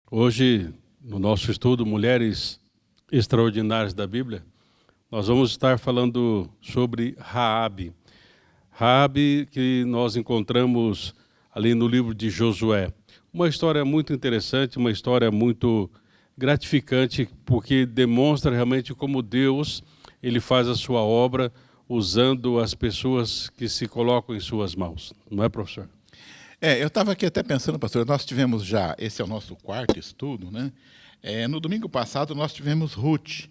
Hoje, no nosso estudo Mulheres Extraordinárias da Bíblia, nós vamos estar falando sobre Raabe. Raabe, que nós encontramos ali no livro de Josué. Uma história muito interessante, uma história muito gratificante, porque demonstra realmente como Deus ele faz a sua obra usando as pessoas que se colocam em suas mãos. Não é, professor? Eu estava aqui até pensando, pastor, nós tivemos já, esse é o nosso quarto estudo, né? No domingo passado nós tivemos Ruth.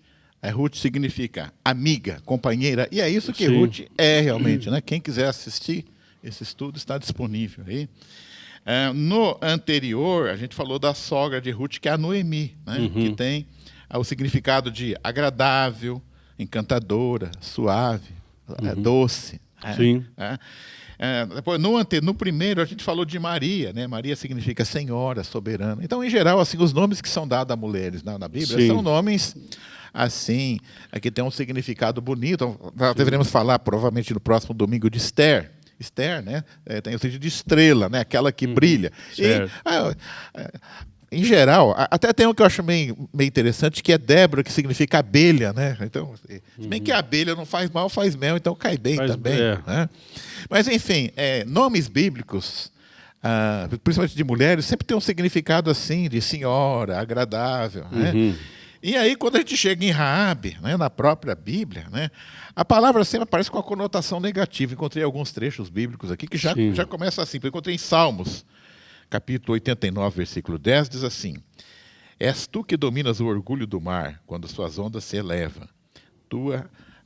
Ruth significa amiga, companheira, e é isso que Sim. Ruth é realmente, né? Quem quiser assistir esse estudo está disponível aí. No anterior, a gente falou da sogra de Ruth, que é a Noemi, né? Que tem o significado de agradável, encantadora, suave, doce. Sim. Depois, no primeiro, a gente falou de Maria, né? Maria significa senhora, soberana. Então, em geral, assim, os nomes que são dados a mulheres na Bíblia Sim. são nomes assim, que tem um significado bonito. Nós deveremos falar, provavelmente, no próximo domingo, de Esther. Esther, né? Tem o sentido de estrela, né? Aquela que brilha. Certo. Em geral, até tem um que eu acho meio interessante, que é Débora, que significa abelha, né? Então, se bem que a abelha não faz mal, faz mel, então cai bem também. Né? Mas, enfim, nomes bíblicos, principalmente de mulheres, sempre tem um significado assim, de senhora, agradável. Né? E aí, quando a gente chega em Raabe, né, na própria Bíblia, né, a palavra sempre aparece com a conotação negativa. Encontrei alguns trechos bíblicos aqui que já começam assim. Eu encontrei em Salmos, capítulo 89, versículo 10, diz assim: És tu que dominas o orgulho do mar, quando suas ondas se elevam.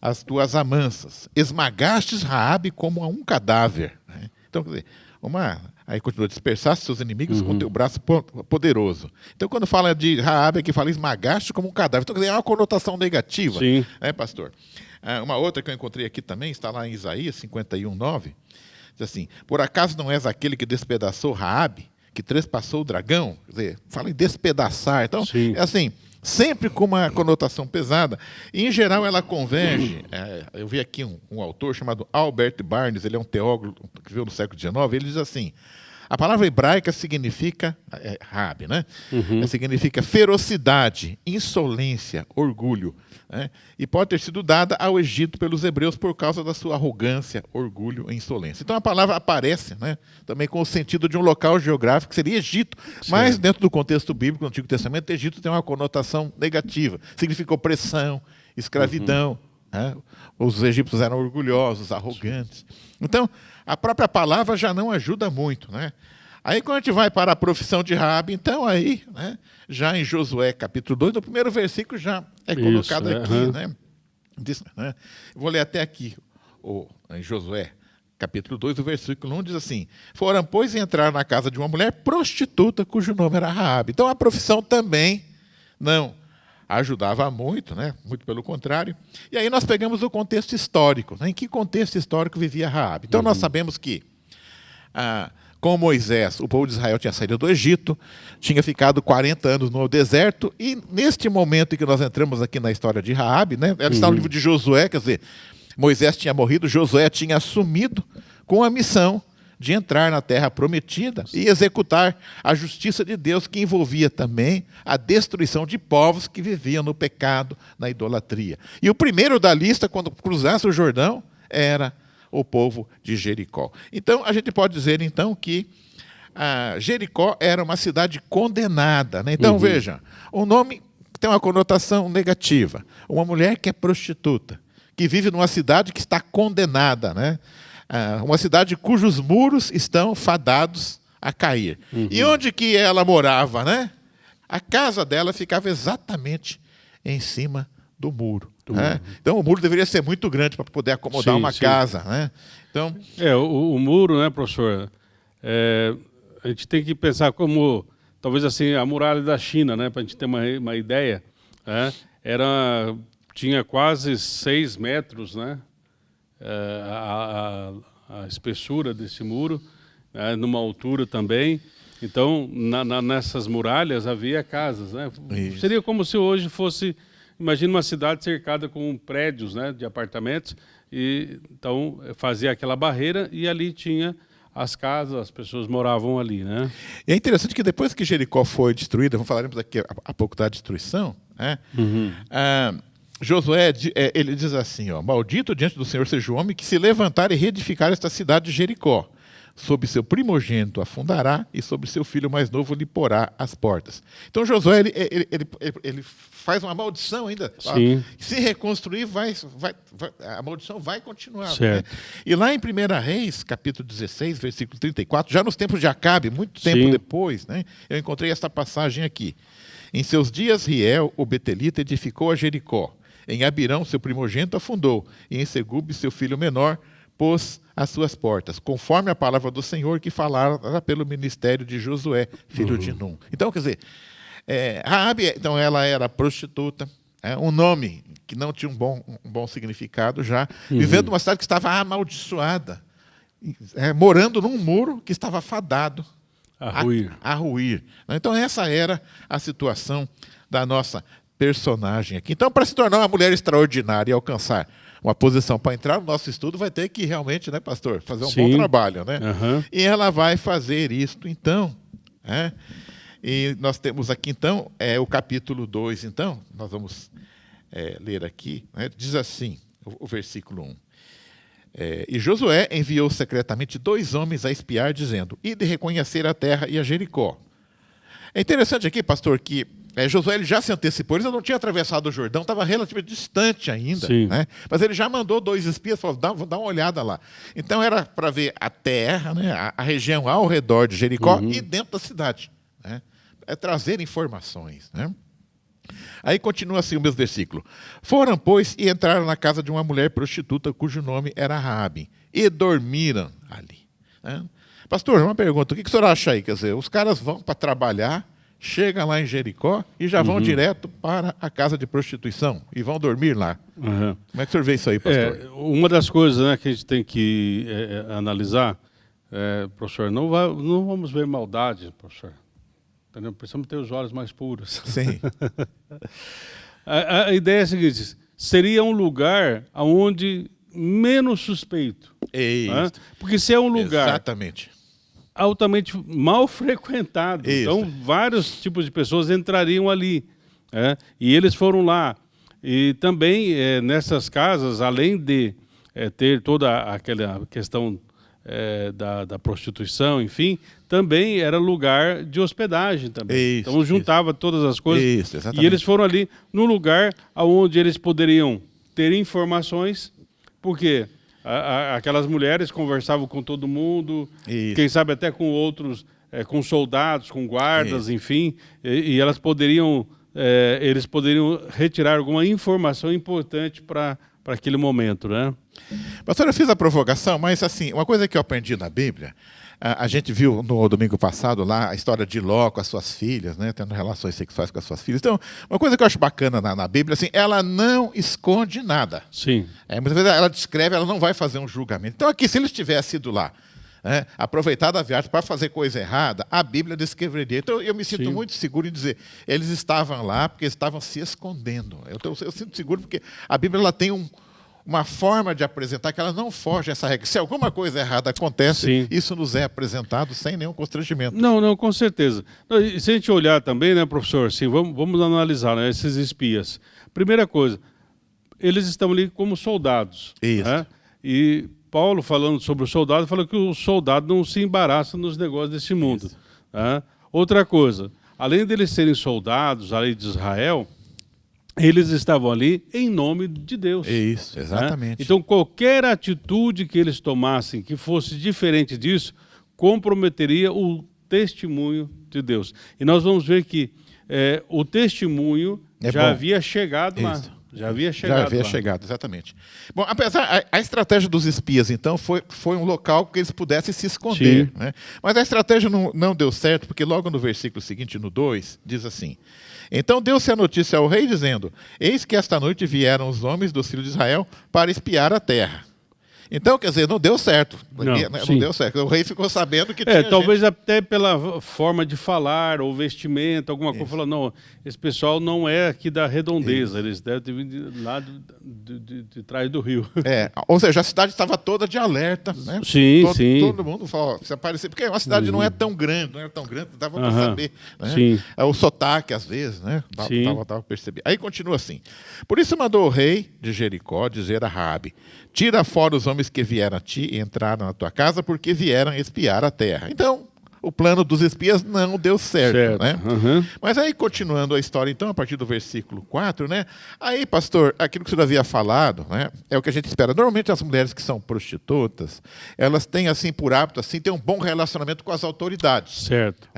As tuas amansas, esmagastes Raabe como a um cadáver. Né? Então, quer dizer, aí continua, dispersaste seus inimigos com teu braço poderoso. Então, quando fala de Raabe, aqui fala esmagaste como um cadáver. Então, quer dizer, é uma conotação negativa. Sim. Né, pastor? Uma outra que eu encontrei aqui também, está lá em Isaías 51, 9. Diz assim: por acaso não és aquele que despedaçou Raabe, que trespassou o dragão? Quer dizer, fala em despedaçar. Então, Sim. é assim, sempre com uma conotação pesada. E, em geral, ela converge. Eu vi aqui um autor chamado Albert Barnes, ele é um teólogo que veio no século XIX, ele diz assim: a palavra hebraica significa, Raabe, né? Significa ferocidade, insolência, orgulho. Né? E pode ter sido dada ao Egito pelos hebreus por causa da sua arrogância, orgulho e insolência. Então a palavra aparece, né, também com o sentido de um local geográfico, que seria Egito. Sim. Mas dentro do contexto bíblico, no Antigo Testamento, Egito tem uma conotação negativa. Significa opressão, escravidão. Né? Os egípcios eram orgulhosos, arrogantes. Então, a própria palavra já não ajuda muito. Né? Aí, quando a gente vai para a profissão de Raabe, então aí, né, já em Josué, capítulo 2, no primeiro versículo já é colocado aqui. Né? Diz, né? Vou ler até aqui, em Josué, capítulo 2, o versículo 1, diz assim: foram, pois, entrar na casa de uma mulher prostituta, cujo nome era Raabe. Então, a profissão também não ajudava muito, né? Muito pelo contrário. E aí nós pegamos o contexto histórico. Né? Em que contexto histórico vivia Raabe? Então, nós sabemos que com Moisés, o povo de Israel tinha saído do Egito, tinha ficado 40 anos no deserto, e neste momento em que nós entramos aqui na história de Raabe, né, ela está no livro de Josué, quer dizer, Moisés tinha morrido, Josué tinha assumido com a missão de entrar na terra prometida e executar a justiça de Deus, que envolvia também a destruição de povos que viviam no pecado, na idolatria. E o primeiro da lista, quando cruzasse o Jordão, era o povo de Jericó. Então, a gente pode dizer, então, que Jericó era uma cidade condenada. Né? Então, veja, o nome tem uma conotação negativa. Uma mulher que é prostituta, que vive numa cidade que está condenada. Né? Uma cidade cujos muros estão fadados a cair. E onde que ela morava? Né? A casa dela ficava exatamente em cima do muro. Né? Então, o muro deveria ser muito grande para poder acomodar uma casa. Né? Então, o muro, né, professor? A gente tem que pensar como, talvez assim, a muralha da China, né, para a gente ter uma ideia. Né? Tinha quase 6 metros, né, a espessura desse muro, né, numa altura também. Então, nessas muralhas havia casas. Né? Seria como se hoje fosse... Imagina uma cidade cercada com prédios, né, de apartamentos, e então fazia aquela barreira e ali tinha as casas, as pessoas moravam ali, né? E é interessante que depois que Jericó foi destruída, falaremos daqui a pouco da destruição, né? Josué, ele diz assim, ó, maldito diante do Senhor seja o homem que se levantar e reedificar esta cidade de Jericó. Sobre seu primogênito afundará e sobre seu filho mais novo lhe porá as portas. Então Josué ele faz uma maldição ainda. Sim. Se reconstruir, a maldição vai continuar. Certo. Né? E lá em 1 Reis, capítulo 16, versículo 34, já nos tempos de Acabe, muito tempo Sim. depois, né, eu encontrei esta passagem aqui. Em seus dias, Riel, o betelita, edificou a Jericó. Em Abirão, seu primogênito afundou. E em Segube, seu filho menor, pôs as suas portas, conforme a palavra do Senhor que falara pelo ministério de Josué, filho de Num. Então, quer dizer, Raabe, então, ela era prostituta, um nome que não tinha um bom significado já, vivendo numa cidade que estava amaldiçoada, morando num muro que estava fadado a ruir. Então, essa era a situação da nossa personagem aqui. Então, para se tornar uma mulher extraordinária e alcançar uma posição para entrar no nosso estudo, vai ter que realmente, né, pastor, fazer um bom trabalho, né? E ela vai fazer isto, então. E nós temos aqui, então, o capítulo 2, então, nós vamos ler aqui, né? Diz assim, o versículo 1. E Josué enviou secretamente 2 homens a espiar, dizendo, ide reconhecer a terra e a Jericó. É interessante aqui, pastor, que Josué ele já se antecipou, ele não tinha atravessado o Jordão, estava relativamente distante ainda, né? Mas ele já mandou 2 espias, falou, dá uma olhada lá. Então era para ver a terra, né? a região ao redor de Jericó e dentro da cidade. Né? Trazer informações. Né? Aí continua assim o mesmo versículo. Foram, pois, e entraram na casa de uma mulher prostituta, cujo nome era Raabe, e dormiram ali. Né? Pastor, uma pergunta, o que o senhor acha aí? Quer dizer, os caras vão para trabalhar, chegam lá em Jericó e já vão direto para a casa de prostituição e vão dormir lá. Como é que o senhor vê isso aí, pastor? Uma das coisas, né, que a gente tem que analisar, professor, não vamos ver maldade, professor. Entendeu? Precisamos ter os olhos mais puros. Sim. A ideia é a seguinte, seria um lugar onde menos suspeito. Né? Porque se é um lugar... Exatamente. Altamente mal frequentado. Isso. Então, vários tipos de pessoas entrariam ali. E eles foram lá. E também, nessas casas, além de ter toda aquela questão da prostituição, enfim, também era lugar de hospedagem também. Então, juntava todas as coisas. E eles foram ali num lugar onde eles poderiam ter informações, porque... aquelas mulheres conversavam com todo mundo, quem sabe até com outros, com soldados, com guardas, enfim, e elas eles poderiam retirar alguma informação importante para aquele momento, né? Pastor, eu fiz a provocação, mas assim, uma coisa que eu aprendi na Bíblia, a gente viu no domingo passado lá a história de Ló com as suas filhas, né, tendo relações sexuais com as suas filhas. Então, uma coisa que eu acho bacana na Bíblia, assim, ela não esconde nada. Sim. Muitas vezes ela descreve, ela não vai fazer um julgamento. Então, aqui, se eles tivessem ido lá, aproveitado a viagem para fazer coisa errada, a Bíblia descreveria. Então, eu me sinto muito seguro em dizer, eles estavam lá porque estavam se escondendo. Eu sinto seguro porque a Bíblia ela tem uma forma de apresentar que ela não foge a essa regra. Se alguma coisa errada acontece, isso nos é apresentado sem nenhum constrangimento. Não, com certeza. E se a gente olhar também, né, professor, assim, vamos analisar, né, esses espias. Primeira coisa, eles estão ali como soldados. Isso. Né? E Paulo, falando sobre o soldado, fala que o soldado não se embaraça nos negócios desse mundo. Né? Outra coisa, além deles serem soldados, a lei de Israel, eles estavam ali em nome de Deus. Isso, exatamente. Né? Então, qualquer atitude que eles tomassem que fosse diferente disso, comprometeria o testemunho de Deus. E nós vamos ver que o testemunho já havia chegado lá. Já havia chegado, exatamente. Bom, apesar, a estratégia dos espias, então, foi um local que eles pudessem se esconder. Né? Mas a estratégia não deu certo, porque logo no versículo seguinte, no 2, diz assim: então deu-se a notícia ao rei, dizendo, eis que esta noite vieram os homens dos filhos de Israel para espiar a terra. Então, quer dizer, não deu certo. Não sim. deu certo. O rei ficou sabendo que tinha talvez gente... até pela forma de falar ou vestimenta, alguma coisa, falou, não, esse pessoal não é aqui da redondeza, eles devem vir lá de trás do rio. Ou seja, a cidade estava toda de alerta, né? Sim, sim. Todo mundo falou, se aparecer, porque uma cidade não é tão grande, dava para saber, né? Sim. O sotaque, às vezes, né? Dava perceber. Aí continua assim. Por isso mandou o rei de Jericó dizer a Raabe: tira fora os homens que vieram a ti e entraram na tua casa, porque vieram espiar a terra. Então, o plano dos espias não deu certo. Né? Mas aí, continuando a história, então, a partir do versículo 4, né? Aí, pastor, aquilo que o senhor havia falado, né? É o que a gente espera. Normalmente, as mulheres que são prostitutas, elas têm, assim, por hábito, assim, ter um bom relacionamento com as autoridades. Certo.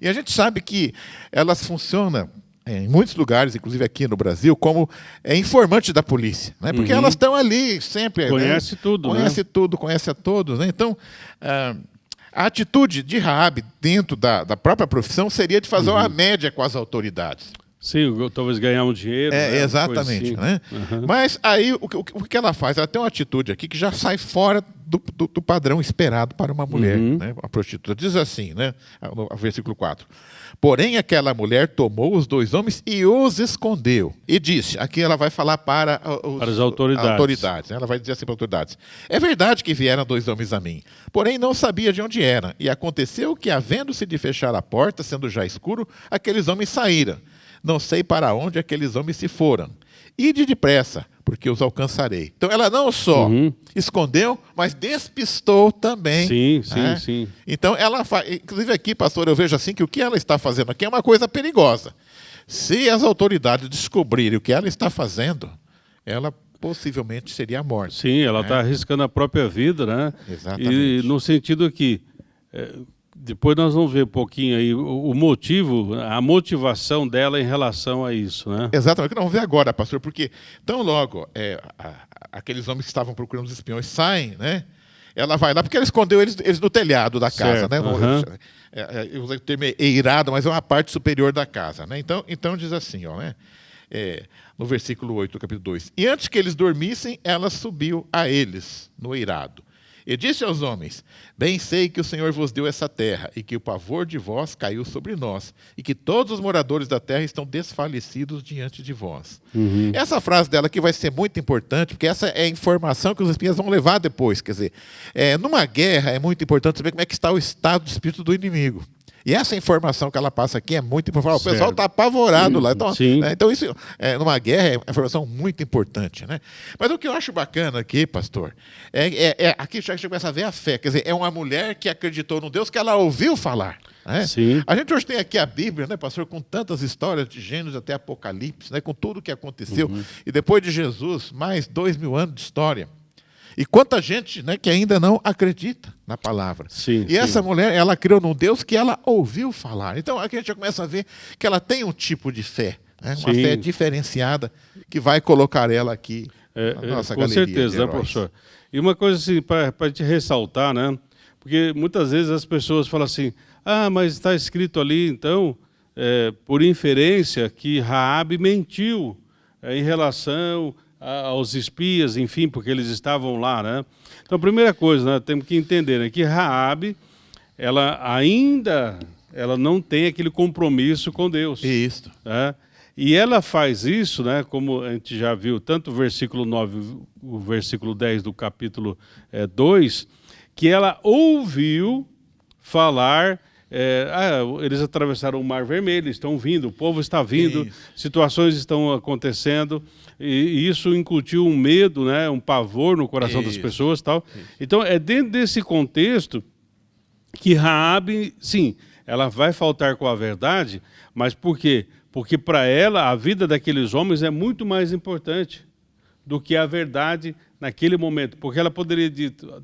E a gente sabe que elas funcionam em muitos lugares, inclusive aqui no Brasil, como informante da polícia, né? Porque elas estão ali sempre. Conhece tudo, conhece tudo, conhece a todos, né? Então, a atitude de Raabe dentro da própria profissão seria de fazer uma média com as autoridades. Sim, talvez ganhar um dinheiro. Exatamente. Assim. Né? Mas aí, o que ela faz? Ela tem uma atitude aqui que já sai fora do padrão esperado para uma mulher, né? A prostituta. Diz assim, né? No versículo 4. Porém, aquela mulher tomou os 2 homens e os escondeu. E disse, aqui ela vai falar para as autoridades. Né? Ela vai dizer assim para as autoridades: é verdade que vieram 2 homens a mim, porém não sabia de onde eram. E aconteceu que, havendo-se de fechar a porta, sendo já escuro, aqueles homens saíram. Não sei para onde aqueles homens se foram. Ide depressa, porque os alcançarei. Então, ela não só escondeu, mas despistou também. Sim. Então, ela faz... Inclusive aqui, pastor, eu vejo assim que o que ela está fazendo aqui é uma coisa perigosa. Se as autoridades descobrirem o que ela está fazendo, ela possivelmente seria morta. Sim, ela está arriscando a própria vida, né? Exatamente. E no sentido que... depois nós vamos ver um pouquinho aí o motivo, a motivação dela em relação a isso, né? Exatamente, não vamos ver agora, pastor, porque tão logo aqueles homens que estavam procurando os espiões saem, né? Ela vai lá, porque ela escondeu eles no telhado da casa, né? Eu usei o termo eirado, mas é uma parte superior da casa, né? Então diz assim, ó, né? No versículo 8 do capítulo 2. E antes que eles dormissem, ela subiu a eles no eirado. E disse aos homens: bem sei que o Senhor vos deu essa terra, e que o pavor de vós caiu sobre nós, e que todos os moradores da terra estão desfalecidos diante de vós. Essa frase dela aqui vai ser muito importante, porque essa é a informação que os espias vão levar depois. Quer dizer, numa guerra é muito importante saber como é que está o estado de espírito do inimigo. E essa informação que ela passa aqui é muito importante. O pessoal está apavorado lá. Então, isso, numa guerra, é uma informação muito importante. Né? Mas o que eu acho bacana aqui, pastor, aqui já começa a ver a fé. Quer dizer, é uma mulher que acreditou no Deus que ela ouviu falar. Né? Sim. A gente hoje tem aqui a Bíblia, né, pastor, com tantas histórias de Gênesis até Apocalipse, né, com tudo o que aconteceu. E depois de Jesus, mais 2000 anos de história. E quanta gente, né, que ainda não acredita na palavra. Essa mulher, ela criou num Deus que ela ouviu falar. Então, aqui a gente já começa a ver que ela tem um tipo de fé, né, uma fé diferenciada, que vai colocar ela aqui na nossa com galeria. Com certeza, né, professor? E uma coisa assim, para te ressaltar, né? Porque muitas vezes as pessoas falam assim: mas está escrito ali, então, por inferência, que Raabe mentiu em relação aos espias, enfim, porque eles estavam lá, né? Então, a primeira coisa, né, temos que entender, né, que Raabe, ela não tem aquele compromisso com Deus. Isso. Né? E ela faz isso, né, como a gente já viu, tanto o versículo 9, o versículo 10 do capítulo 2, que ela ouviu falar... eles atravessaram o Mar Vermelho, estão vindo, o povo está vindo, situações estão acontecendo, e isso incutiu um medo, né, um pavor no coração das pessoas, tal. Então, é dentro desse contexto que Raabe, sim, ela vai faltar com a verdade, mas por quê? Porque para ela a vida daqueles homens é muito mais importante do que a verdade naquele momento, porque ela poderia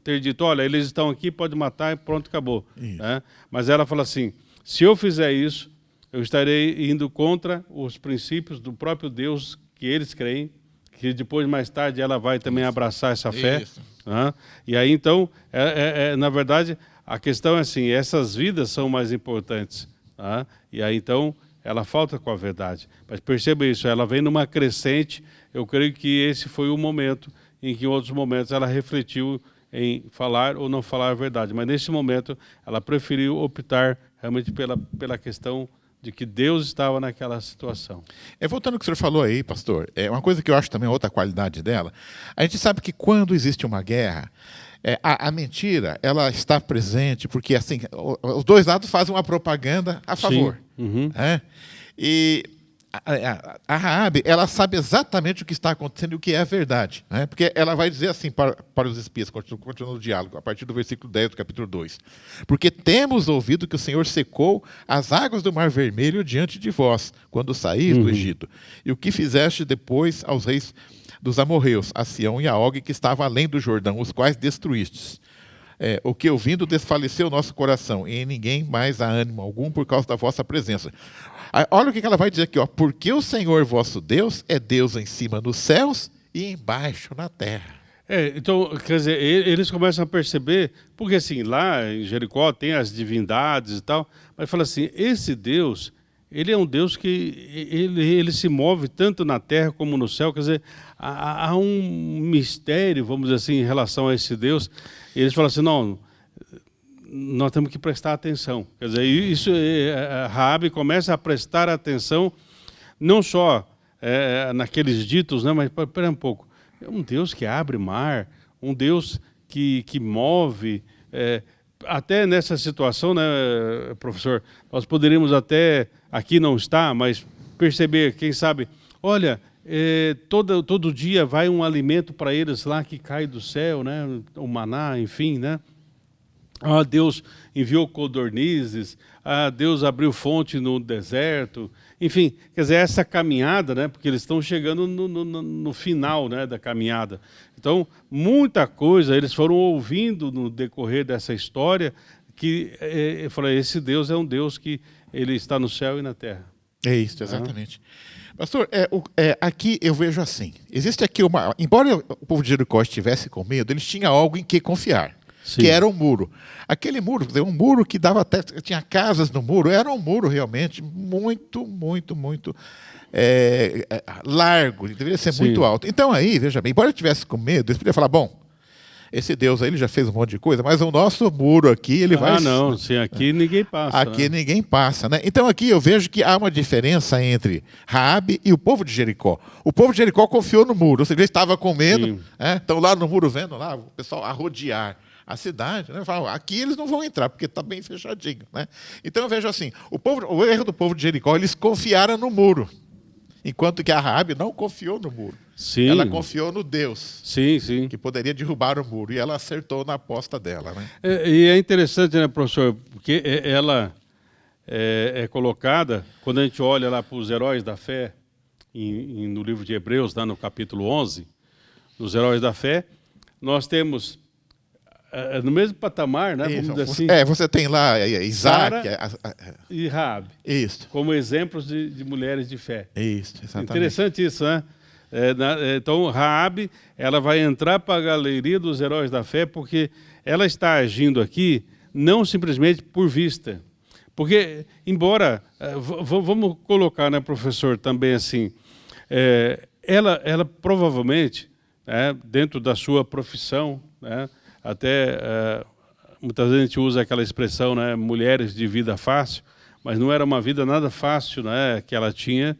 ter dito: olha, eles estão aqui, pode matar e pronto, acabou. Né? Mas ela fala assim: se eu fizer isso, eu estarei indo contra os princípios do próprio Deus que eles creem, que depois, mais tarde, ela vai também abraçar essa fé. Né? E aí, então, na verdade, a questão é assim: essas vidas são mais importantes. Né? E aí, então, ela falta com a verdade. Mas perceba isso, ela vem numa crescente. Eu creio que esse foi o momento em que em outros momentos ela refletiu em falar ou não falar a verdade. Mas nesse momento ela preferiu optar realmente pela questão de que Deus estava naquela situação. Voltando ao que o senhor falou aí, pastor, uma coisa que eu acho também outra qualidade dela, a gente sabe que quando existe uma guerra, a mentira ela está presente, porque assim, os dois lados fazem uma propaganda a favor. Uhum. E a Raabe, ela sabe exatamente o que está acontecendo e o que é a verdade. Porque ela vai dizer assim para os espias, continuando o diálogo, a partir do versículo 10 do capítulo 2. Porque temos ouvido que o Senhor secou as águas do Mar Vermelho diante de vós, quando saís do Egito. E o que fizeste depois aos reis dos amorreus, a Sião e a Og, que estava além do Jordão, os quais destruístes. O que ouvindo desfaleceu o nosso coração, e em ninguém mais há ânimo algum por causa da vossa presença. Olha o que ela vai dizer aqui, porque o Senhor vosso Deus é Deus em cima nos céus e embaixo na terra. Então, quer dizer, eles começam a perceber, porque assim, lá em Jericó tem as divindades e tal, mas fala assim, esse Deus, ele é um Deus que ele se move tanto na terra como no céu, quer dizer, há um mistério, vamos dizer assim, em relação a esse Deus. E eles falam assim, não, nós temos que prestar atenção. Quer dizer, isso, a Raabe começa a prestar atenção, não só naqueles ditos, né, mas espera um pouco. É um Deus que abre mar, um Deus que move. Até nessa situação, né, professor, nós poderíamos até, aqui não está, mas perceber, quem sabe, olha, todo dia vai um alimento para eles lá que cai do céu, né, o maná, enfim, né? Deus enviou codornizes, Deus abriu fonte no deserto, enfim, quer dizer, essa caminhada, né, porque eles estão chegando no final, né, da caminhada. Então, muita coisa eles foram ouvindo no decorrer dessa história, que eu falei, esse Deus é um Deus que ele está no céu e na terra. É isso, exatamente. Pastor, aqui eu vejo assim, existe aqui embora o povo de Jericó estivesse com medo, eles tinham algo em que confiar. Sim. Que era um muro. Aquele muro, um muro que dava até, tinha casas no muro, era um muro realmente muito, muito, muito largo, deveria ser Sim. muito alto. Então aí, veja bem, embora eu tivesse com medo, eles podiam falar, bom, esse Deus aí ele já fez um monte de coisa, mas o nosso muro aqui, ele vai... não, sim, aqui ninguém passa. Aqui ninguém passa, né? Então aqui eu vejo que há uma diferença entre Raabe e o povo de Jericó. O povo de Jericó confiou no muro, ou seja, ele estava com medo, estão lá no muro vendo lá o pessoal a rodear a cidade, né? Falam, aqui eles não vão entrar, porque está bem fechadinho, né? Então eu vejo assim, o erro do povo de Jericó, eles confiaram no muro, enquanto que a Raabe não confiou no muro. Sim. Ela confiou no Deus, sim. que poderia derrubar o muro, e ela acertou na aposta dela, né? E é interessante, né, professor, porque ela é colocada, quando a gente olha lá para os heróis da fé, no livro de Hebreus, lá no capítulo 11, nos heróis da fé, nós temos... no mesmo patamar, né? Vamos dizer assim. Você tem lá Isaac e Raabe. Isso. Como exemplos de mulheres de fé. Isso, exatamente. Interessante isso, né? Então, Raabe, ela vai entrar para a galeria dos heróis da fé porque ela está agindo aqui não simplesmente por vista. Porque, embora, vamos colocar, né, professor, também assim, ela provavelmente, dentro da sua profissão, né, até muitas vezes a gente usa aquela expressão, né, mulheres de vida fácil, mas não era uma vida nada fácil, né, que ela tinha.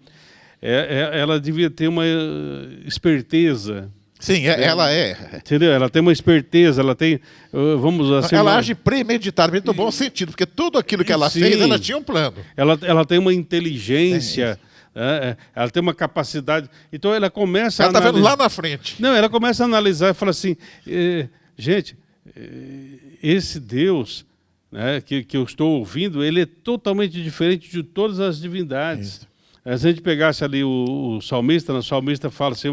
Ela devia ter uma esperteza. Sim, ela é. Entendeu? Ela tem uma esperteza, ela tem, vamos assim... Ela age premeditadamente no bom sentido, porque tudo aquilo que ela fez, ela tinha um plano. Ela tem uma inteligência, ela tem uma capacidade. Então ela começa a analisar... Ela está vendo lá na frente. Não, ela começa a analisar e fala assim, gente, esse Deus, né, que eu estou ouvindo, ele é totalmente diferente de todas as divindades. Isso. Se a gente pegasse ali o salmista, o salmista fala assim,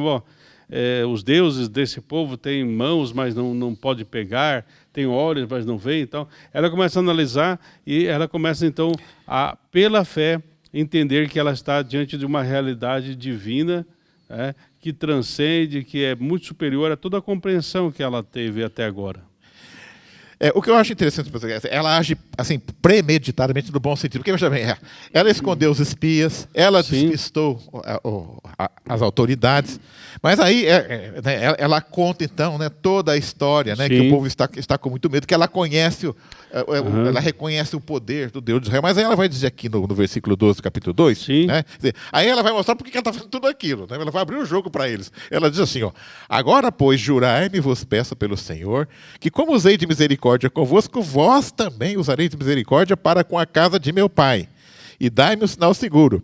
os deuses desse povo têm mãos, mas não pode pegar, têm olhos, mas não veem. Então, ela começa a analisar e ela começa, então, pela fé, entender que ela está diante de uma realidade divina, que transcende, que é muito superior a toda a compreensão que ela teve até agora. O que eu acho interessante, ela age assim, premeditadamente no bom sentido. Porque, veja bem, ela escondeu os espias, ela despistou as autoridades, mas aí né, ela conta, então, né, toda a história, né, que o povo está com muito medo, que ela conhece, ela reconhece o poder do Deus de Israel. Mas aí ela vai dizer aqui no versículo 12 do capítulo 2, né, aí ela vai mostrar porque ela está fazendo tudo aquilo. Né, ela vai abrir o jogo para eles. Ela diz assim, agora, pois, jurai-me, vos peço pelo Senhor, que como usei de misericórdia convosco, vós também usareis de misericórdia para com a casa de meu pai. E dai-me um sinal seguro,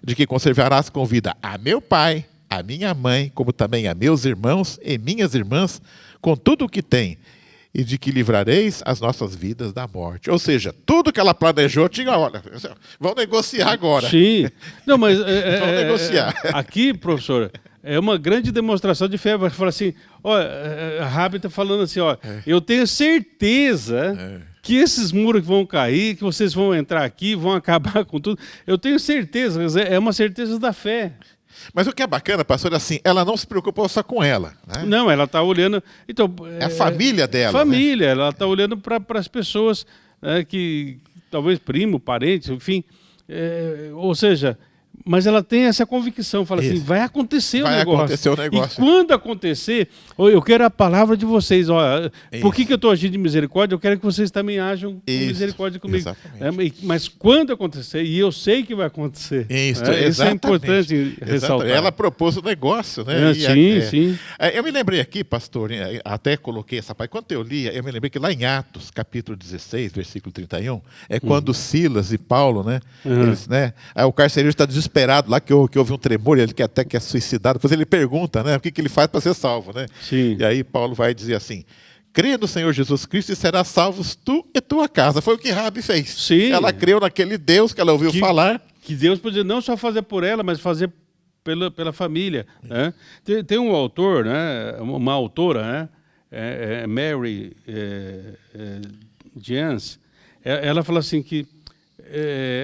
de que conservarás com vida a meu pai, a minha mãe, como também a meus irmãos e minhas irmãs, com tudo o que tem, e de que livrareis as nossas vidas da morte. Ou seja, tudo que ela planejou tinha, olha, vão negociar agora. Sim. Não, mas vão negociar. Aqui, professor, é uma grande demonstração de fé. Vai falar assim, a Raabe está falando assim, eu tenho certeza que esses muros que vão cair, que vocês vão entrar aqui, vão acabar com tudo. Eu tenho certeza, é uma certeza da fé. Mas o que é bacana, pastor, é assim, ela não se preocupou só com ela. Né? Não, ela está olhando... Então, é a família dela. Família, né? Ela está olhando para as pessoas, que talvez primo, parente, enfim. Ou seja, mas ela tem essa convicção, fala assim, vai acontecer o negócio. Vai acontecer o negócio. E quando acontecer, eu quero a palavra de vocês. Por que eu estou agindo de misericórdia? Eu quero que vocês também ajam com misericórdia comigo. Mas quando acontecer, e eu sei que vai acontecer. Isso é importante ressaltar. Ela propôs o negócio. Né? Sim. Eu me lembrei aqui, pastor, até coloquei essa parte. Quando eu lia, eu me lembrei que lá em Atos, capítulo 16, versículo 31, é quando Silas e Paulo, né, eles, né, o carcereiro está desesperado lá, que houve um tremor, ele até quer suicidar. Depois ele pergunta, né, o que ele faz para ser salvo. Né? Sim. E aí Paulo vai dizer assim, crê no Senhor Jesus Cristo e serás salvos tu e tua casa. Foi o que Raabe fez. Sim. Ela creu naquele Deus que ela ouviu falar. Que Deus podia não só fazer por ela, mas fazer pela família. Né? Tem um autor, né, uma autora, né, Mary Jans, ela fala assim que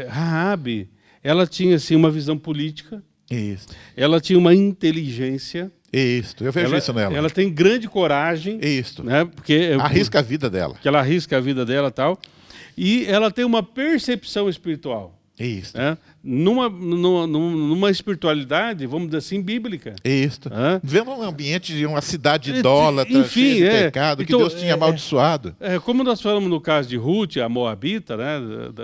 Raabe, ela tinha assim, uma visão política, ela tinha uma inteligência. Eu vejo isso nela. Ela tem grande coragem. Né, porque arrisca a vida dela. Que ela arrisca a vida dela e tal. E ela tem uma percepção espiritual. Né? Numa espiritualidade, vamos dizer assim, bíblica. Vivendo num ambiente de uma cidade idólatra, cheia de pecado, que Deus tinha amaldiçoado. Como nós falamos no caso de Ruth, a Moabita, né,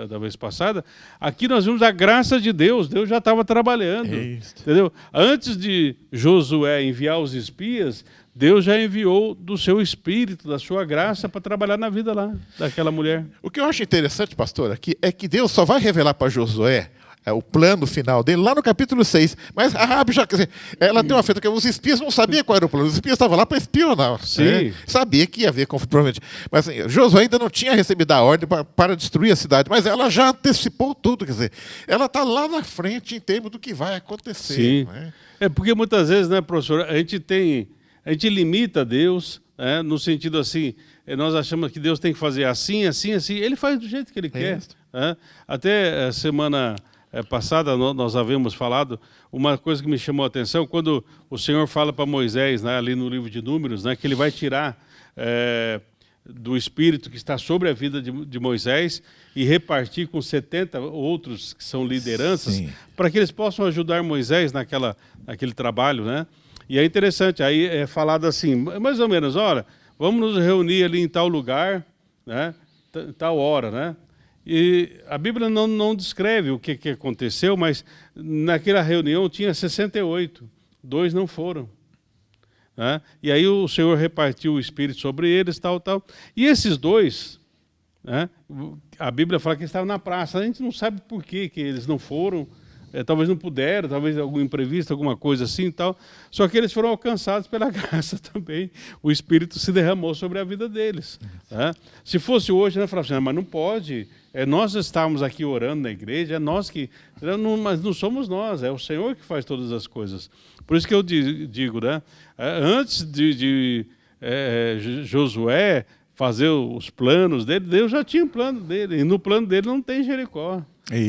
da vez passada, aqui nós vimos a graça de Deus. Deus já estava trabalhando. Entendeu? Antes de Josué enviar os espias, Deus já enviou do seu espírito, da sua graça, para trabalhar na vida lá, daquela mulher. O que eu acho interessante, pastor, aqui, é que Deus só vai revelar para Josué o plano final dele lá no capítulo 6. Mas a Raabe já, quer dizer, ela tem uma feita que os espias não sabiam qual era o plano. Os espias estavam lá para espionar. Né? Sabia que ia haver conflito, provavelmente. Mas assim, Josué ainda não tinha recebido a ordem para destruir a cidade, mas ela já antecipou tudo. Quer dizer, ela está lá na frente em termos do que vai acontecer. Né? Porque muitas vezes, né, professor, a gente limita Deus, no sentido assim, nós achamos que Deus tem que fazer assim, assim, assim. Ele faz do jeito que Ele quer. Até a semana passada nós havíamos falado uma coisa que me chamou a atenção, quando o Senhor fala para Moisés, né, ali no livro de Números, né, que Ele vai tirar do Espírito que está sobre a vida de Moisés e repartir com 70 outros que são lideranças, para que eles possam ajudar Moisés naquele trabalho, né? E é interessante, aí é falado assim, mais ou menos, olha, vamos nos reunir ali em tal lugar, né, tal hora, né? E a Bíblia não descreve o que aconteceu, mas naquela reunião tinha 68, 2 não foram. Né? E aí o Senhor repartiu o Espírito sobre eles, tal. E esses 2, né, a Bíblia fala que eles estavam na praça, a gente não sabe por que eles não foram. Talvez não puderam, talvez algum imprevisto, alguma coisa assim e tal. Só que eles foram alcançados pela graça também. O Espírito se derramou sobre a vida deles. Se fosse hoje, né, falava assim, mas não pode. Nós estávamos aqui orando na igreja, é nós que... Mas não somos nós, é o Senhor que faz todas as coisas. Por isso que eu digo, né, antes de Josué fazer os planos dele, Deus já tinha um plano dele. E no plano dele não tem Jericó.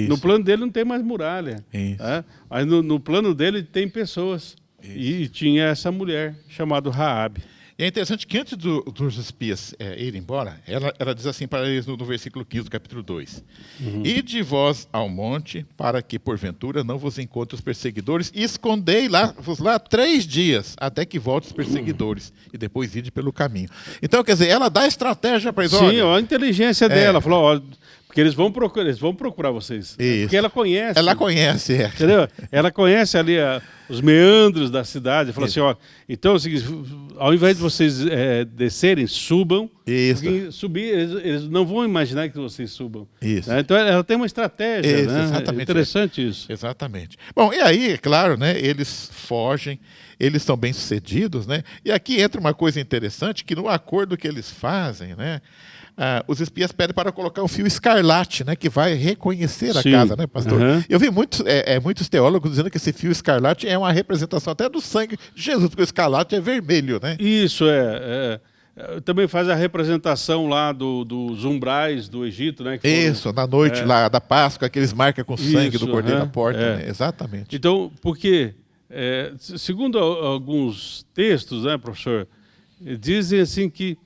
No plano dele não tem mais muralha. Mas no plano dele tem pessoas. E tinha essa mulher chamada Raabe. E é interessante que antes dos espias irem embora, ela diz assim para eles no versículo 15 do capítulo 2. Ide vós ao monte, para que, porventura, não vos encontre os perseguidores, e escondei-vos lá 3 dias, até que volte os perseguidores, e depois ide pelo caminho. Então, quer dizer, ela dá estratégia para eles. Sim, olha a inteligência dela. Falou, ó, porque eles vão procurar vocês. Isso. Porque ela conhece. Ela conhece, Entendeu? Ela conhece ali os meandros da cidade. Falou assim, ó, então é o seguinte, ao invés de vocês descerem, subam. Isso. Porque subir, eles não vão imaginar que vocês subam. Isso. Né? Então ela tem uma estratégia, Isso, né? exatamente. É interessante isso. Exatamente. Bom, e aí, é claro, né, eles fogem, eles são bem-sucedidos, né? E aqui entra uma coisa interessante, que no acordo que eles fazem, né, os espias pedem para colocar um fio escarlate, né, que vai reconhecer a Sim. casa, né, pastor? Uhum. Eu vi muitos teólogos dizendo que esse fio escarlate é uma representação até do sangue de Jesus, porque o escarlate é vermelho, né? Isso também faz a representação lá dos umbrais do Egito, né? Isso, na noite lá da Páscoa, que eles marcam com o sangue Isso, do cordeiro na porta, é. né? Exatamente. Então, porque, segundo alguns textos, né, professor, dizem assim que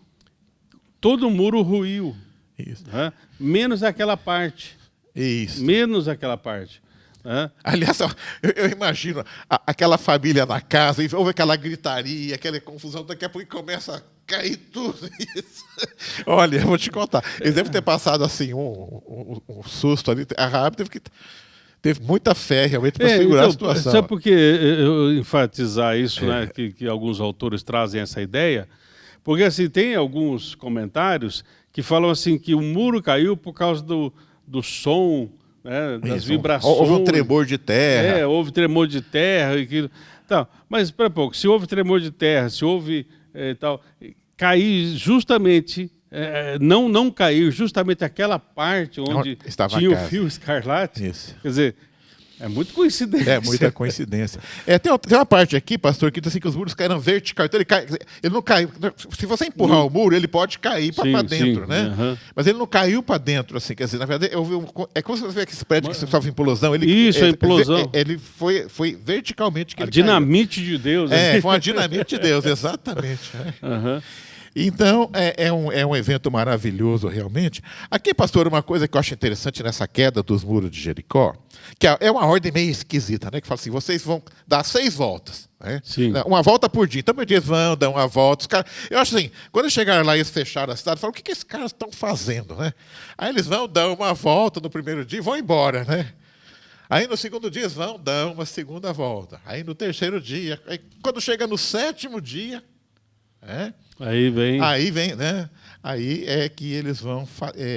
todo o muro ruiu, Isso. né? Menos aquela parte. Isso. Menos aquela parte. Né? Aliás, eu imagino aquela família na casa, e houve aquela gritaria, aquela confusão, daqui a pouco começa a cair tudo isso. Olha, eu vou te contar. Eles devem ter passado assim um susto ali. A Raabe teve muita fé realmente para segurar a situação. Sabe por que eu enfatizar isso, né, que alguns autores trazem essa ideia? Porque assim, tem alguns comentários que falam assim que o muro caiu por causa do som, né, das vibrações. Houve um tremor de terra. Houve tremor de terra. Tá, mas espera um pouco, se houve tremor de terra, se houve cair justamente, não cair justamente aquela parte onde tinha o fio escarlate, Isso. quer dizer, é muito coincidência. É muita coincidência. Tem uma parte aqui, pastor, que diz assim que os muros caíram vertical. Então ele não caiu. Se você empurrar o muro, ele pode cair para dentro, né? Uhum. Mas ele não caiu para dentro, assim. Quer dizer, na verdade, é como se você vê aquele prédio que sofre implosão. Isso, a implosão. Ele foi verticalmente que a ele dinamite de Deus. foi uma dinamite de Deus, exatamente. Uhum. Então, é um evento maravilhoso, realmente. Aqui, pastor, uma coisa que eu acho interessante nessa queda dos muros de Jericó, que é uma ordem meio esquisita, né? Que fala assim, vocês vão dar 6 voltas. Né? Sim. Uma volta por dia. Então, meu dia eles vão dar uma volta. Eu acho assim, quando eles chegaram lá e eles fecharam a cidade, falaram, o que esses caras estão fazendo? Né? Aí eles vão dar uma volta no primeiro dia e vão embora, né? Aí no segundo dia eles vão dar uma segunda volta. Aí no terceiro dia, quando chega no 7º dia, Aí vem, né? Aí é que eles vão,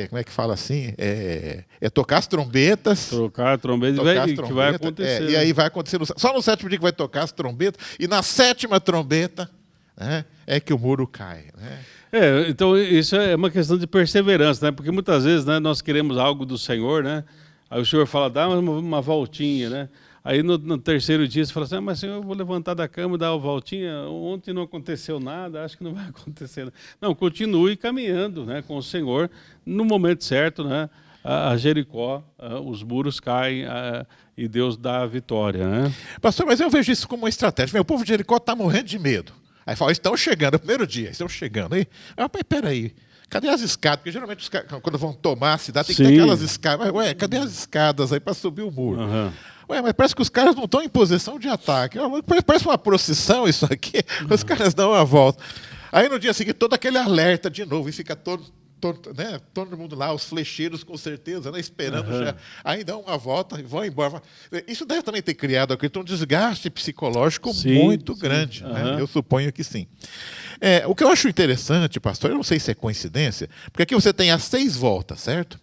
como é que fala assim? Tocar as trombetas. Tocar a trombeta que vai acontecer. E aí vai acontecer, só no 7º dia que vai tocar as trombetas, e na 7ª trombeta, né, é que o muro cai. Né? Então isso é uma questão de perseverança, né? Porque muitas vezes, né, nós queremos algo do Senhor, né? Aí o Senhor fala, dá uma voltinha, né? Aí no terceiro dia você fala assim, mas Senhor, eu vou levantar da cama e dar uma voltinha, ontem não aconteceu nada, acho que não vai acontecer. Não, continue caminhando, né, com o Senhor, no momento certo, né, a Jericó, os muros caem e Deus dá a vitória. Né? Pastor, mas eu vejo isso como uma estratégia. O povo de Jericó está morrendo de medo. Aí fala, estão chegando, é o primeiro dia, estão chegando. Aí, peraí. Cadê as escadas? Porque geralmente os caras, quando vão tomar a cidade, tem que ter aquelas escadas. Mas, cadê as escadas aí para subir o muro? Uhum. Mas parece que os caras não estão em posição de ataque. Parece uma procissão isso aqui. Os caras dão uma volta. Aí no dia seguinte, todo aquele alerta de novo. E fica todo mundo lá, os flecheiros com certeza, né, esperando já. Aí dão uma volta e vão embora. Isso deve também ter criado aqui um desgaste psicológico muito grande. Né? Eu suponho que sim. O que eu acho interessante, pastor, eu não sei se é coincidência, porque aqui você tem as 6 voltas, certo?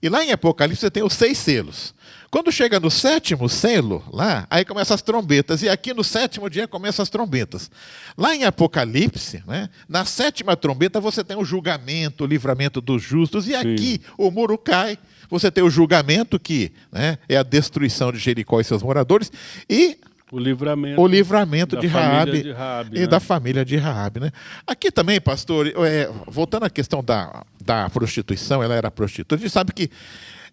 E lá em Apocalipse você tem os 6 selos. Quando chega no 7º selo, lá, aí começam as trombetas. E aqui no 7º dia começam as trombetas. Lá em Apocalipse, né, na 7ª trombeta você tem o julgamento, o livramento dos justos. E aqui o muro cai. Você tem o julgamento, que, né, é a destruição de Jericó e seus moradores. E o livramento de Raabe e da família de Raabe. Né? Aqui também, pastor, voltando à questão da prostituição, ela era prostituta. A gente sabe que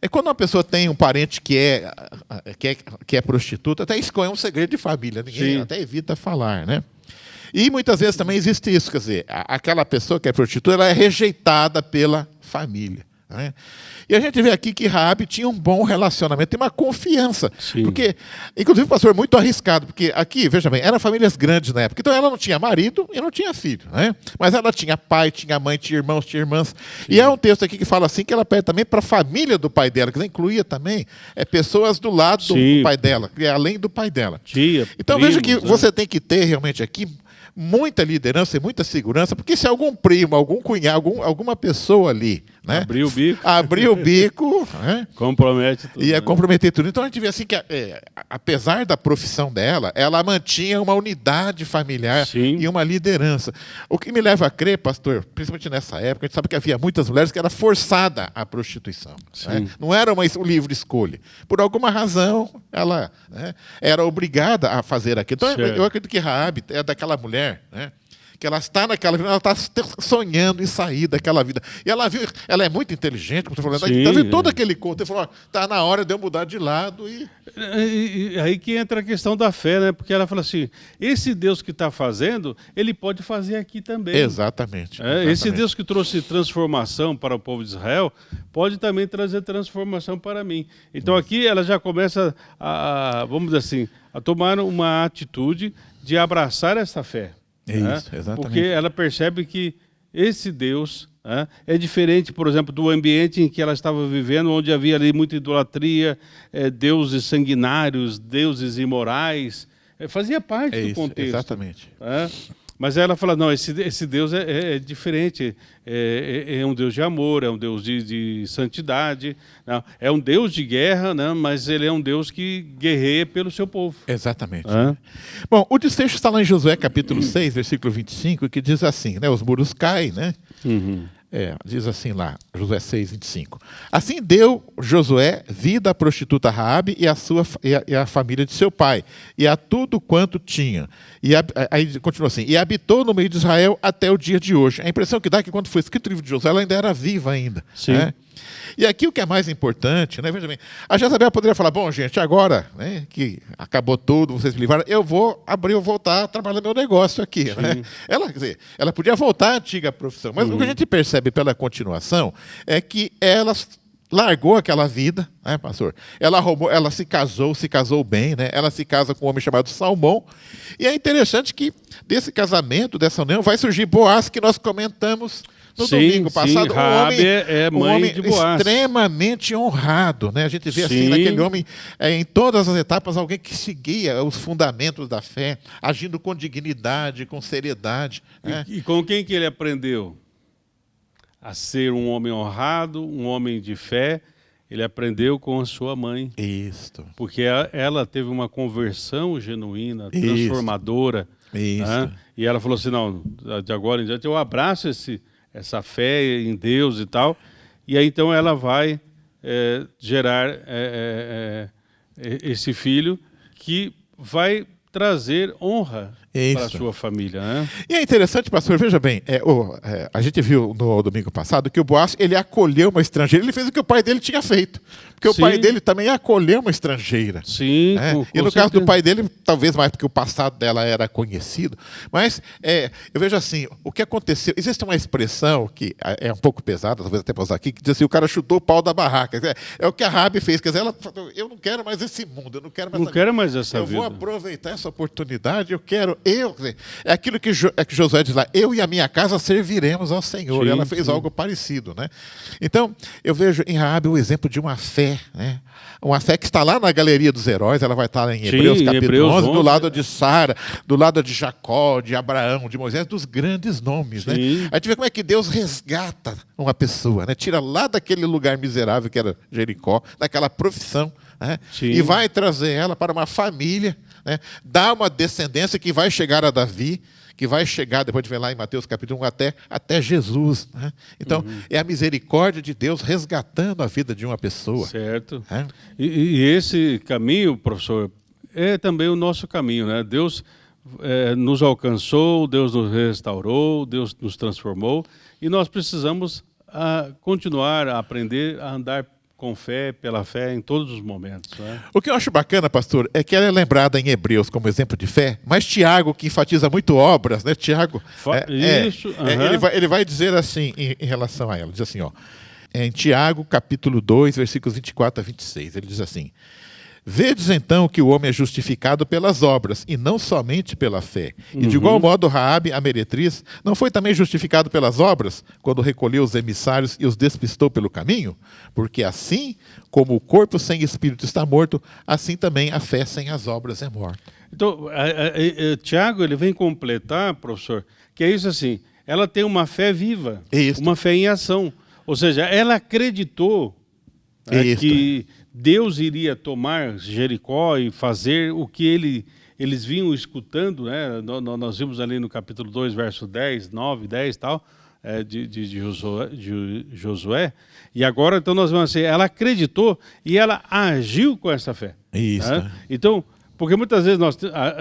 quando uma pessoa tem um parente que é prostituta, até isso é um segredo de família, ninguém até evita falar. Né? E muitas vezes também existe isso, quer dizer, aquela pessoa que é prostituta, ela é rejeitada pela família, né? E a gente vê aqui que Raabe tinha um bom relacionamento, tem uma confiança. Sim. Porque, inclusive, pastor, muito arriscado, porque aqui, veja bem, eram famílias grandes na época. Então ela não tinha marido e não tinha filho, né? Mas ela tinha pai, tinha mãe, tinha irmãos, tinha irmãs. Sim. E há um texto aqui que fala assim, que ela pede também para a família do pai dela, que incluía também pessoas do lado do pai dela, que é além do pai dela. Tia, então primos, veja que você tem que ter realmente aqui muita liderança e muita segurança, porque se algum primo, algum cunhado, alguma pessoa ali, né, abrir o bico, né, compromete tudo, ia comprometer tudo. Então a gente vê assim que, apesar da profissão dela, ela mantinha uma unidade familiar. Sim. E uma liderança. O que me leva a crer, pastor, principalmente nessa época, a gente sabe que havia muitas mulheres que eram forçadas à prostituição. Né? Não era um livre escolha. Por alguma razão, ela, né, era obrigada a fazer aquilo. Então eu acredito que Raabe é daquela mulher, né, que ela está naquela vida, ela está sonhando em sair daquela vida. E ela viu, ela é muito inteligente, como você falou, está vendo todo aquele conto, ele falou, está na hora de eu mudar de lado. E aí que entra a questão da fé, né? Porque ela fala assim, esse Deus que está fazendo, ele pode fazer aqui também. Exatamente. Esse Deus que trouxe transformação para o povo de Israel, pode também trazer transformação para mim. Então aqui ela já começa vamos dizer assim, a tomar uma atitude de abraçar essa fé. Isso, exatamente. Porque ela percebe que esse Deus é diferente, por exemplo, do ambiente em que ela estava vivendo, onde havia ali muita idolatria, deuses sanguinários, deuses imorais. Fazia parte do contexto. Exatamente. Mas ela fala, não, esse Deus é diferente, é um Deus de amor, é um Deus de santidade, não, é um Deus de guerra, né, mas ele é um Deus que guerreia pelo seu povo. Exatamente. Bom, o desfecho está lá em Josué capítulo 6, versículo 25, que diz assim, né, os muros caem, né? Diz assim lá, Josué 6, 25. Assim deu Josué vida à prostituta Raabe e à família de seu pai, e a tudo quanto tinha. E aí continua assim, e habitou no meio de Israel até o dia de hoje. A impressão que dá é que quando foi escrito o livro de Josué, ela ainda era viva ainda. Sim. Né? E aqui o que é mais importante, né, veja bem, a Jezabel poderia falar, bom, gente, agora, né, que acabou tudo, vocês me livraram, eu vou voltar a trabalhar meu negócio aqui. Né? Ela, quer dizer, ela podia voltar à antiga profissão, mas o que a gente percebe pela continuação é que ela largou aquela vida, né, pastor? Ela se casou bem, né? Ela se casa com um homem chamado Salmão, e é interessante que desse casamento, dessa união, vai surgir Boaz, que nós comentamos no domingo passado. Raabe é mãe de Boaz. Extremamente honrado, né? A gente vê assim, naquele homem, em todas as etapas, alguém que seguia os fundamentos da fé, agindo com dignidade, com seriedade. Né? E com quem que ele aprendeu a ser um homem honrado, um homem de fé? Ele aprendeu com a sua mãe. Isso. Porque ela teve uma conversão genuína, transformadora. Isso. Né? E ela falou assim, não, de agora em diante eu abraço essa fé em Deus e tal. E aí então ela vai gerar esse filho que vai trazer honra para a sua família. Né? E é interessante, pastor, veja bem, a gente viu no domingo passado que o Boaz, ele acolheu uma estrangeira, ele fez o que o pai dele tinha feito. Porque o pai dele também acolheu uma estrangeira. Sim, né? E no caso do pai dele, talvez mais porque o passado dela era conhecido, mas eu vejo assim, o que aconteceu, existe uma expressão que é um pouco pesada, talvez até para usar aqui, que diz assim, o cara chutou o pau da barraca. É o que a Raabe fez, quer dizer, ela falou, eu não quero mais esse mundo, eu não quero mais essa vida. Eu vou aproveitar essa oportunidade, é aquilo que Josué diz lá, eu e a minha casa serviremos ao Senhor. Sim, ela fez algo parecido, né? Então, eu vejo em Raabe o exemplo de uma fé, né? Uma fé que está lá na galeria dos heróis, ela vai estar lá em Hebreus capítulo 11, do lado de Sara, do lado de Jacó, de Abraão, de Moisés, dos grandes nomes, né? A gente vê como é que Deus resgata uma pessoa, né? Tira lá daquele lugar miserável que era Jericó, daquela profissão, né? E vai trazer ela para uma família, né? Dá uma descendência que vai chegar a Davi, que vai chegar, depois de ver lá em Mateus capítulo 1, até Jesus. Né? Então, é a misericórdia de Deus resgatando a vida de uma pessoa. Certo. E esse caminho, professor, é também o nosso caminho. Né? Deus nos alcançou, Deus nos restaurou, Deus nos transformou, e nós precisamos continuar a aprender a andar com fé, pela fé, em todos os momentos. Né? O que eu acho bacana, pastor, é que ela é lembrada em Hebreus como exemplo de fé, mas Tiago, que enfatiza muito obras, né? Tiago, Isso, ele vai dizer assim em relação a ela, diz assim, ó, em Tiago, capítulo 2, versículos 24 a 26, ele diz assim: vedes então que o homem é justificado pelas obras, e não somente pela fé. E de igual modo, Raabe, a meretriz, não foi também justificado pelas obras, quando recolheu os emissários e os despistou pelo caminho? Porque assim como o corpo sem espírito está morto, assim também a fé sem as obras é morta. Então, Tiago, ele vem completar, professor, que é isso assim, ela tem uma fé viva, uma fé em ação. Ou seja, ela acreditou que Deus iria tomar Jericó e fazer o que eles vinham escutando, né? Nós vimos ali no capítulo 2, verso 10, 9, 10 e tal, de Josué. E agora, então, nós vamos assim, ela acreditou e ela agiu com essa fé. Isso. Né? Então, porque muitas vezes nós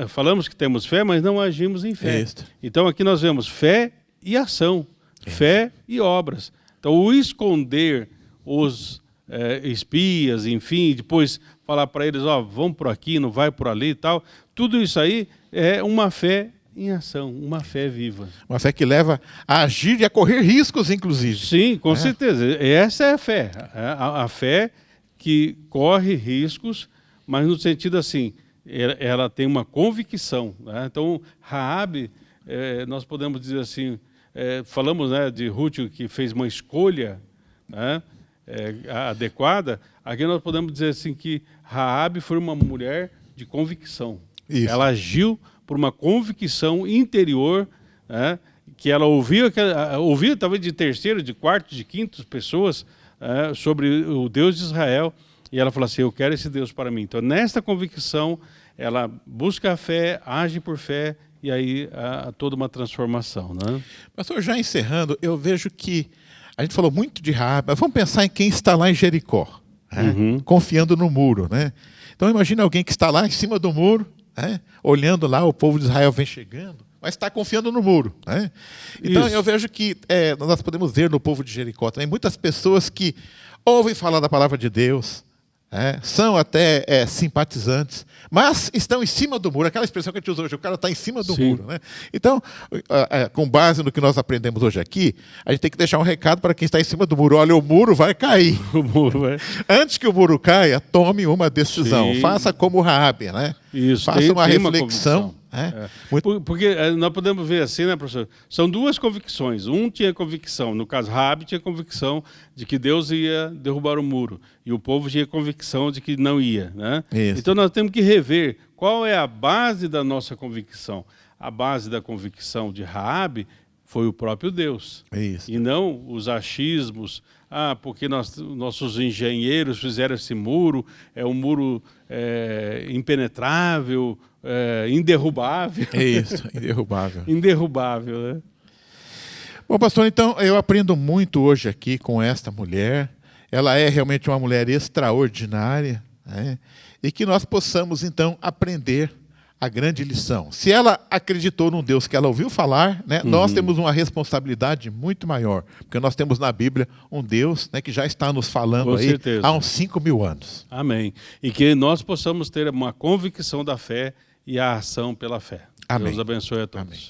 falamos que temos fé, mas não agimos em fé. Então, aqui nós vemos fé e ação, fé e obras. Então, o esconder os espias, enfim, depois falar para eles, vão por aqui, não vai por ali e tal, tudo isso aí é uma fé em ação, uma fé viva. Uma fé que leva a agir e a correr riscos, inclusive. Sim, com certeza. Essa é a fé. A fé que corre riscos, mas no sentido assim, ela tem uma convicção. Né? Então, Raabe, nós podemos dizer assim, falamos, né, de Ruth que fez uma escolha, né, adequada. Aqui nós podemos dizer assim que Raabe foi uma mulher de convicção. Isso. Ela agiu por uma convicção interior, né, que ela ouvia talvez de terceiro, de quarto, de quinto pessoas sobre o Deus de Israel, e ela falou assim, eu quero esse Deus para mim. Então, nesta convicção, ela busca a fé, age por fé, e aí há toda uma transformação. Né? Pastor, já encerrando, eu vejo que a gente falou muito de Raabe, mas vamos pensar em quem está lá em Jericó, né? Confiando no muro. Né? Então, imagina alguém que está lá em cima do muro, né? Olhando lá, o povo de Israel vem chegando, mas está confiando no muro. Né? Então, eu vejo que nós podemos ver no povo de Jericó também muitas pessoas que ouvem falar da palavra de Deus, são até simpatizantes, mas estão em cima do muro. Aquela expressão que a gente usa hoje, o cara está em cima do muro. Né? Então, com base no que nós aprendemos hoje aqui, a gente tem que deixar um recado para quem está em cima do muro. Olha, o muro vai cair. O muro vai... Antes que o muro caia, tome uma decisão. Sim. Faça como Raabe, né? Isso, faça uma reflexão. Porque nós podemos ver assim, né, professor? São duas convicções. Um tinha convicção, no caso, Raabe tinha convicção de que Deus ia derrubar o muro. E o povo tinha convicção de que não ia. Né? Então nós temos que rever qual é a base da nossa convicção. A base da convicção de Raabe foi o próprio Deus. E não os achismos. Porque nossos engenheiros fizeram esse muro, é um muro impenetrável, inderrubável. Inderrubável. Inderrubável, né? Bom, pastor, então eu aprendo muito hoje aqui com esta mulher. Ela é realmente uma mulher extraordinária, né? E que nós possamos, então, aprender a grande lição. Se ela acreditou num Deus que ela ouviu falar, né, nós temos uma responsabilidade muito maior, porque nós temos na Bíblia um Deus, né, que já está nos falando aí há uns 5.000 anos. Amém. E que nós possamos ter uma convicção da fé e a ação pela fé. Amém. Deus abençoe a todos. Amém.